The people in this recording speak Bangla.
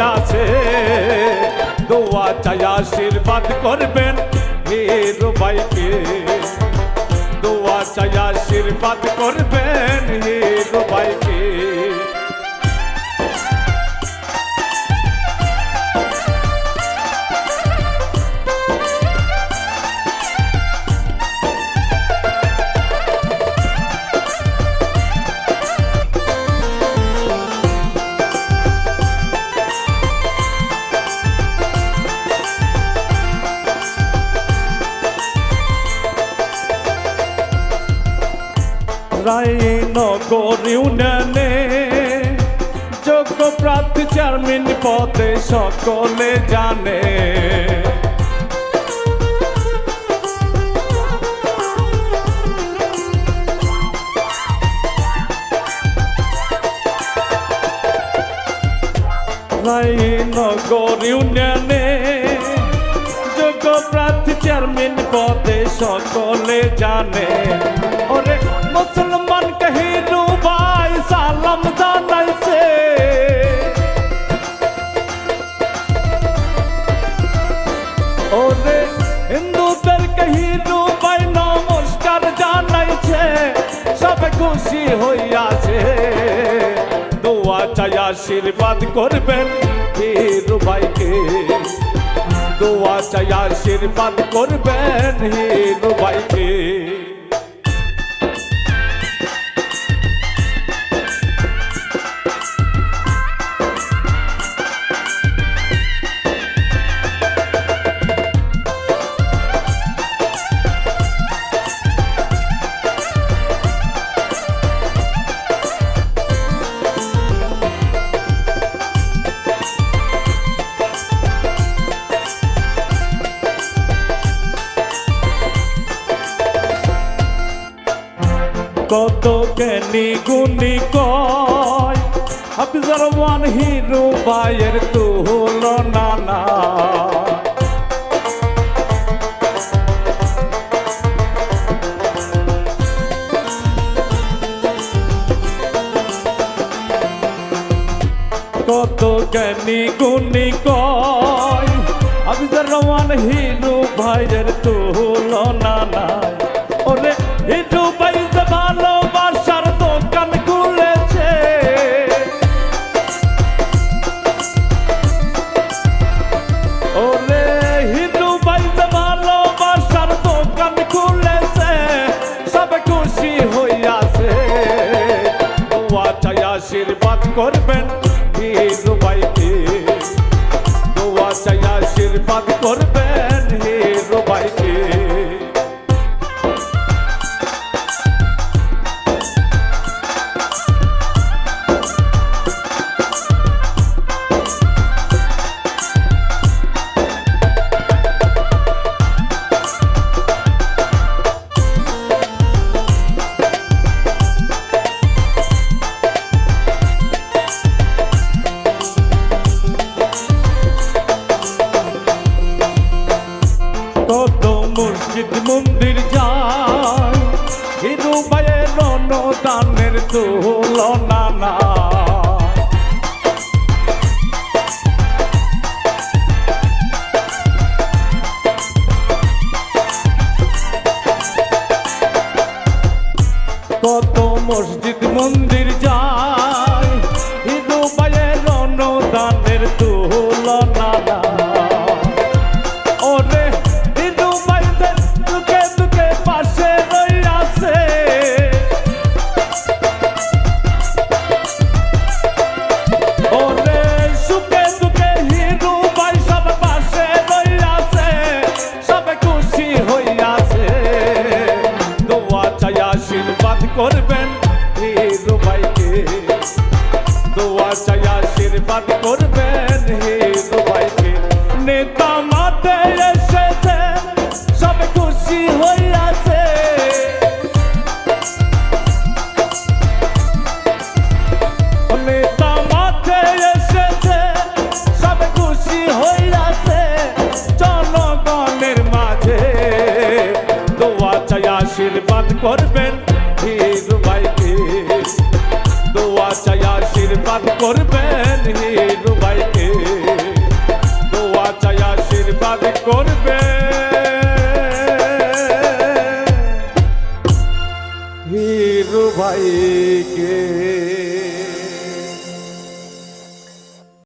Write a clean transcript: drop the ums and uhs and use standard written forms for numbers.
হইয়াছে। দোয়া চাই আশীর্বাদ করবেন হিরু ভাইকে, দোয়া চাই আশীর্বাদ করবেন হিরু ভাইকে। রায়নগর ইউনিয়নে যোগ্য প্রার্থী চেয়ারম্যান পদে সকলে জানে। রায়নগর ইউনিয়নে যোগ্য প্রার্থী চেয়ারম্যান পদে সকলে জানে। ওরে মুসলমান হিরু ভাই সালাম জানাইছে, ওরে হিন্দুদের হিরু ভাই নমস্কার জানাইছে, সব খুশি হইয়াছে। দোয়া চাই আশীর্বাদ করবেন হিরু ভাইকে, দোয়া চাই আশীর্বাদ করবেন হিরু ভাইকে। কত জ্ঞানী গুণী কয় হাফিজুর রহমান হিরু ভাইয়ের তুলনা না। কত জ্ঞানী গুণী কয় হাফিজুর রহমান হিরু ভাইয়ের তুলনা নাই। ওরে হিরু ভাই যে ভালোবাসার দোকান খুলেছে, ওরে হিরু ভাই যে ভালোবাসার দোকান খুলেছে, সব খুশি হইয়াছে। দোয়া চাই আশীর্বাদ করবেন হিরু ভাইকে, দোয়া চাই আশীর্বাদ করবেন হিরু ভাইকে। কত মসজিদ মন্দির যায় হিরু ভাইয়ের অনুদানের তুলনা না। কত মসজিদ মন্দির যায় হিরু ভাইয়ের অনুদানের তুলনা